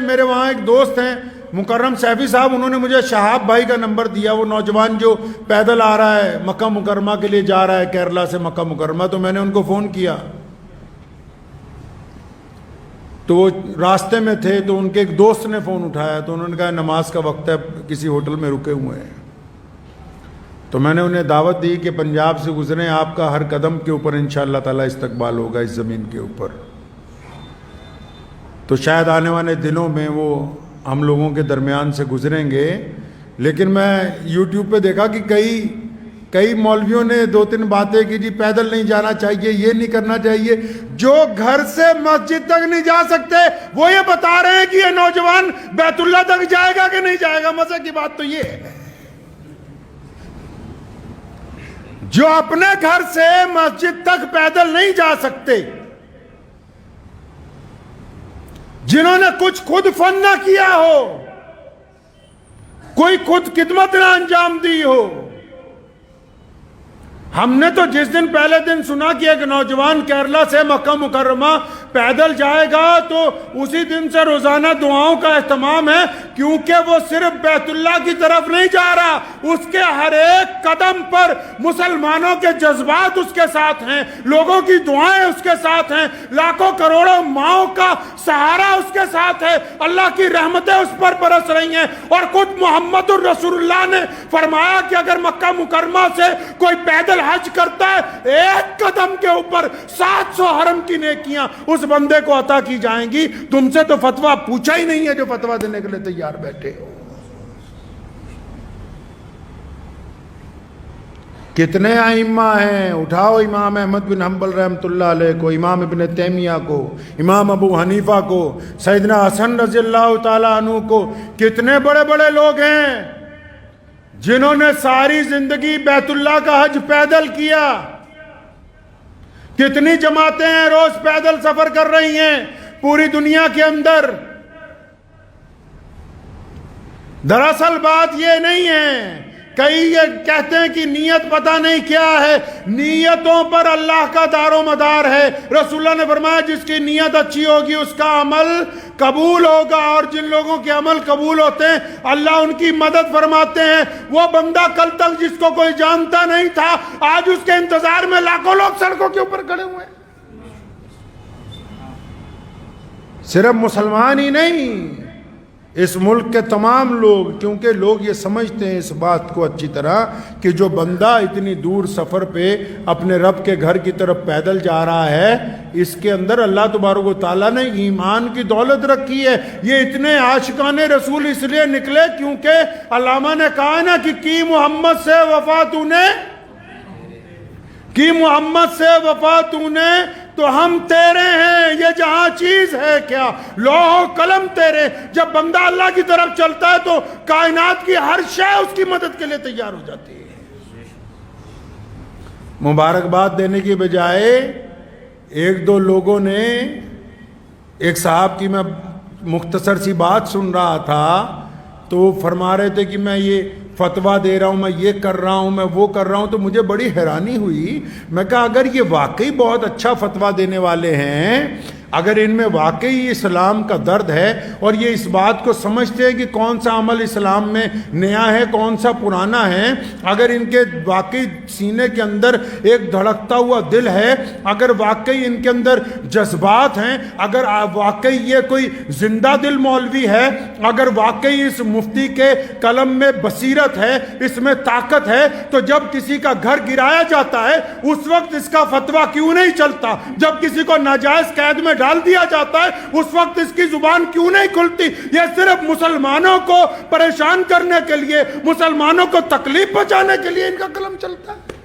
میرے وہاں ایک دوست ہیں مکرم سیفی صاحب، انہوں نے مجھے شہاب بھائی کا نمبر دیا، وہ نوجوان جو پیدل آ رہا ہے مکہ مکرمہ کے لیے جا رہا ہے کیرلا سے مکہ مکرمہ، تو میں نے ان کو فون کیا تو وہ راستے میں تھے، تو ان کے ایک دوست نے فون اٹھایا تو انہوں نے کہا نماز کا وقت ہے، کسی ہوٹل میں رکے ہوئے ہیں۔ تو میں نے انہیں دعوت دی کہ پنجاب سے گزریں، آپ کا ہر قدم کے اوپر انشاءاللہ تعالی استقبال ہوگا اس زمین کے اوپر۔ تو شاید آنے والے دنوں میں وہ ہم لوگوں کے درمیان سے گزریں گے، لیکن میں یوٹیوب پہ دیکھا کہ کئی مولویوں نے 2-3 باتیں کی، جی پیدل نہیں جانا چاہیے، یہ نہیں کرنا چاہیے۔ جو گھر سے مسجد تک نہیں جا سکتے وہ یہ بتا رہے ہیں کہ یہ نوجوان بیت اللہ تک جائے گا کہ نہیں جائے گا۔ مزے کی بات تو یہ ہے، جو اپنے گھر سے مسجد تک پیدل نہیں جا سکتے، جنہوں نے کچھ خود فن نہ کیا ہو، کوئی خود خدمت نہ انجام دی ہو۔ ہم نے تو جس دن پہلے دن سنا کہ ایک نوجوان کیرلا سے مکہ مکرمہ پیدل جائے گا، تو اسی دن سے روزانہ دعاؤں کا اہتمام ہے، کیونکہ وہ صرف بیت اللہ کی طرف نہیں جا رہا، اس کے ہر ایک قدم پر مسلمانوں کے جذبات اس کے ساتھ ہیں، لوگوں کی دعائیں اس کے ساتھ ہیں، لاکھوں کروڑوں ماؤں کا سہارا اس کے ساتھ ہے، اللہ کی رحمتیں اس پر برس رہی ہیں۔ اور خود محمد الرسول اللہ نے فرمایا کہ اگر مکہ مکرمہ سے کوئی پیدل حج کرتا ہے، ایک قدم کے اوپر 700 حرم کی نیکیاں اس بندے کو عطا کی جائیں گی۔ تم سے تو فتویٰ پوچھا ہی نہیں ہے جو فتویٰ دینے کے لیے تیار بیٹھے ہو۔ کتنے ائمہ ہیں، اٹھاؤ امام احمد بن حنبل رحمۃ اللہ علیہ کو، امام ابن تیمیہ کو، امام ابو حنیفہ کو، سیدنا حسن رضی اللہ تعالیٰ عنہ کو، کتنے بڑے بڑے لوگ ہیں جنہوں نے ساری زندگی بیت اللہ کا حج پیدل کیا۔ کتنی جماعتیں ہیں روز پیدل سفر کر رہی ہیں پوری دنیا کے اندر۔ دراصل بات یہ نہیں ہے، کئی یہ کہتے ہیں کہ نیت پتہ نہیں کیا ہے، نیتوں پر اللہ کا دار و مدار ہے۔ رسول اللہ نے فرمایا جس کی نیت اچھی ہوگی اس کا عمل قبول ہوگا، اور جن لوگوں کے عمل قبول ہوتے ہیں اللہ ان کی مدد فرماتے ہیں۔ وہ بندہ کل تک جس کو کوئی جانتا نہیں تھا، آج اس کے انتظار میں لاکھوں لوگ سڑکوں کے اوپر کھڑے ہوئے ہیں۔ صرف مسلمان ہی نہیں، اس ملک کے تمام لوگ، کیونکہ لوگ یہ سمجھتے ہیں اس بات کو اچھی طرح کہ جو بندہ اتنی دور سفر پہ اپنے رب کے گھر کی طرف پیدل جا رہا ہے، اس کے اندر اللہ تبارک و تعالیٰ نے ایمان کی دولت رکھی ہے۔ یہ اتنے عاشقان رسول اس لیے نکلے کیونکہ علامہ نے کہا نا کہ کی محمد سے وفا تو نے، کی محمد سے وفا تو نے تو ہم تیرے ہیں، یہ جہاں چیز ہے کیا، لوح و قلم تیرے۔ جب بندہ اللہ کی طرف چلتا ہے تو کائنات کی ہر شے اس کی مدد کے لیے تیار ہو جاتی ہے۔ مبارکباد دینے کی بجائے ایک دو لوگوں نے، ایک صاحب کی میں مختصر سی بات سن رہا تھا تو وہ فرما رہے تھے کہ میں یہ فتویٰ دے رہا ہوں، میں یہ کر رہا ہوں، میں وہ کر رہا ہوں، تو مجھے بڑی حیرانی ہوئی۔ میں کہا اگر یہ واقعی بہت اچھا فتویٰ دینے والے ہیں، اگر ان میں واقعی اسلام کا درد ہے اور یہ اس بات کو سمجھتے ہیں کہ کون سا عمل اسلام میں نیا ہے کون سا پرانا ہے، اگر ان کے واقعی سینے کے اندر ایک دھڑکتا ہوا دل ہے، اگر واقعی ان کے اندر جذبات ہیں، اگر واقعی یہ کوئی زندہ دل مولوی ہے، اگر واقعی اس مفتی کے قلم میں بصیرت ہے، اس میں طاقت ہے، تو جب کسی کا گھر گرایا جاتا ہے اس وقت اس کا فتویٰ کیوں نہیں چلتا؟ جب کسی کو ناجائز قید میں ڈال دیا جاتا ہے اس وقت اس کی زبان کیوں نہیں کھلتی؟ یہ صرف مسلمانوں کو پریشان کرنے کے لیے، مسلمانوں کو تکلیف پہنچانے کے لیے ان کا قلم چلتا ہے۔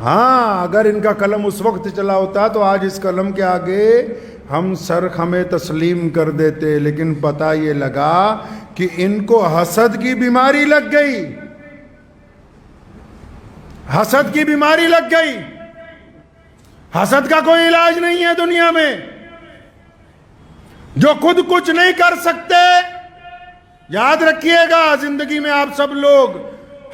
ہاں اگر ان کا قلم اس وقت چلا ہوتا تو آج اس قلم کے آگے ہم سر خمے تسلیم کر دیتے، لیکن پتہ یہ لگا کہ ان کو حسد کی بیماری لگ گئی، حسد کی بیماری لگ گئی۔ حسد کا کوئی علاج نہیں ہے دنیا میں۔ جو خود کچھ نہیں کر سکتے، یاد رکھیے گا زندگی میں آپ سب لوگ،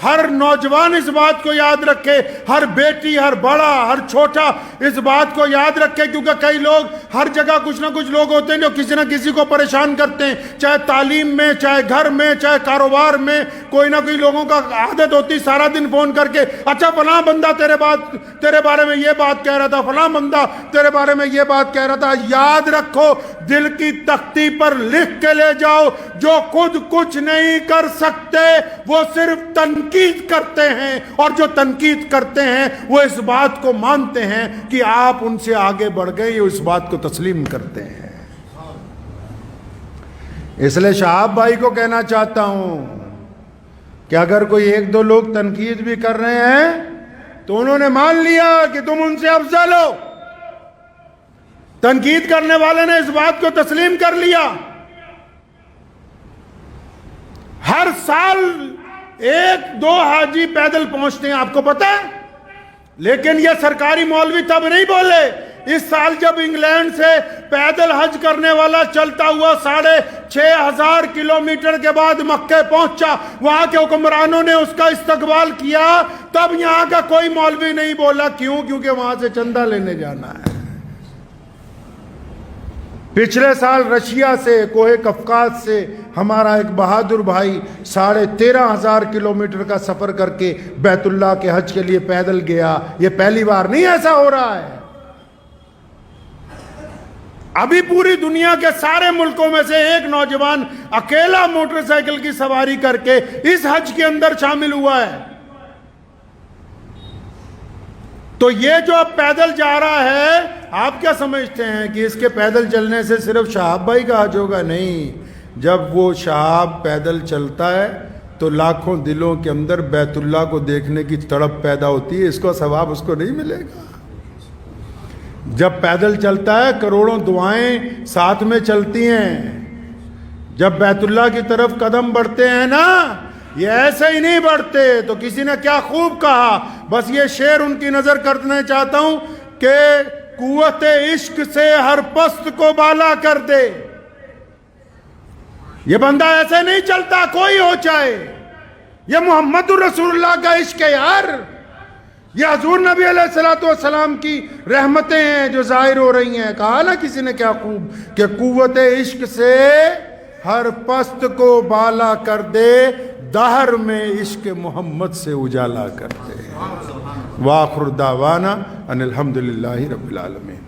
ہر نوجوان اس بات کو یاد رکھے، ہر بیٹی، ہر بڑا، ہر چھوٹا اس بات کو یاد رکھے، کیونکہ کئی لوگ ہر جگہ کچھ نہ کچھ لوگ ہوتے ہیں جو کسی نہ کسی کو پریشان کرتے ہیں، چاہے تعلیم میں، چاہے گھر میں، چاہے کاروبار میں، کوئی نہ کوئی لوگوں کا عادت ہوتی سارا دن فون کر کے اچھا فلاں بندہ تیرے بارے میں یہ بات کہہ رہا تھا، فلاں بندہ تیرے بارے میں یہ بات کہہ رہا تھا۔ یاد رکھو، دل کی تختی پر لکھ کے لے جاؤ، جو خود کچھ نہیں کر سکتے وہ صرف تنقید کرتے ہیں، اور جو تنقید کرتے ہیں وہ اس بات کو مانتے ہیں کہ آپ ان سے آگے بڑھ گئے، یہ اس بات کو تسلیم کرتے ہیں۔ اس لیے شہاب بھائی کو کہنا چاہتا ہوں کہ اگر کوئی ایک دو لوگ تنقید بھی کر رہے ہیں تو انہوں نے مان لیا کہ تم ان سے افضل ہو۔ تنقید کرنے والے نے اس بات کو تسلیم کر لیا۔ ہر سال 1-2 حاجی پیدل پہنچتے ہیں، آپ کو پتہ ہے، لیکن یہ سرکاری مولوی تب نہیں بولے۔ اس سال جب انگلینڈ سے پیدل حج کرنے والا چلتا ہوا 6,500 کلومیٹر کے بعد مکہ پہنچا، وہاں کے حکمرانوں نے اس کا استقبال کیا، تب یہاں کا کوئی مولوی نہیں بولا۔ کیوں؟ کیونکہ وہاں سے چندہ لینے جانا ہے۔ پچھلے سال رشیا سے، کوہ قفقاز سے ہمارا ایک بہادر بھائی 13,500 کلومیٹر کا سفر کر کے بیت اللہ کے حج کے لیے پیدل گیا۔ یہ پہلی بار نہیں ایسا ہو رہا ہے۔ ابھی پوری دنیا کے سارے ملکوں میں سے ایک نوجوان اکیلا موٹر سائیکل کی سواری کر کے اس حج کے اندر شامل ہوا ہے۔ تو یہ جو اب پیدل جا رہا ہے، آپ کیا سمجھتے ہیں کہ اس کے پیدل چلنے سے صرف شہاب بھائی کا حج ہوگا؟ نہیں، جب وہ شہاب پیدل چلتا ہے تو لاکھوں دلوں کے اندر بیت اللہ کو دیکھنے کی تڑپ پیدا ہوتی ہے، اس کو ثواب اس کو نہیں ملے گا۔ جب پیدل چلتا ہے کروڑوں دعائیں ساتھ میں چلتی ہیں۔ جب بیت اللہ کی طرف قدم بڑھتے ہیں نا، یہ ایسے ہی نہیں بڑھتے۔ تو کسی نے کیا خوب کہا، بس یہ شعر ان کی نظر کرنے چاہتا ہوں کہ قوت عشق سے ہر پست کو بالا کر دے۔ یہ بندہ ایسے نہیں چلتا، کوئی ہو چاہے۔ یہ محمد الرسول اللہ کا عشق ہے یار۔ یہ حضور نبی علیہ السلام کی رحمتیں ہیں جو ظاہر ہو رہی ہیں۔ کہا نا کسی نے کیا خوب کہ قوت عشق سے ہر پست کو بالا کر دے، دہر میں عشق محمد سے اجالا کر دے۔ وآخر دعوانا ان الحمدللہ رب العالمین۔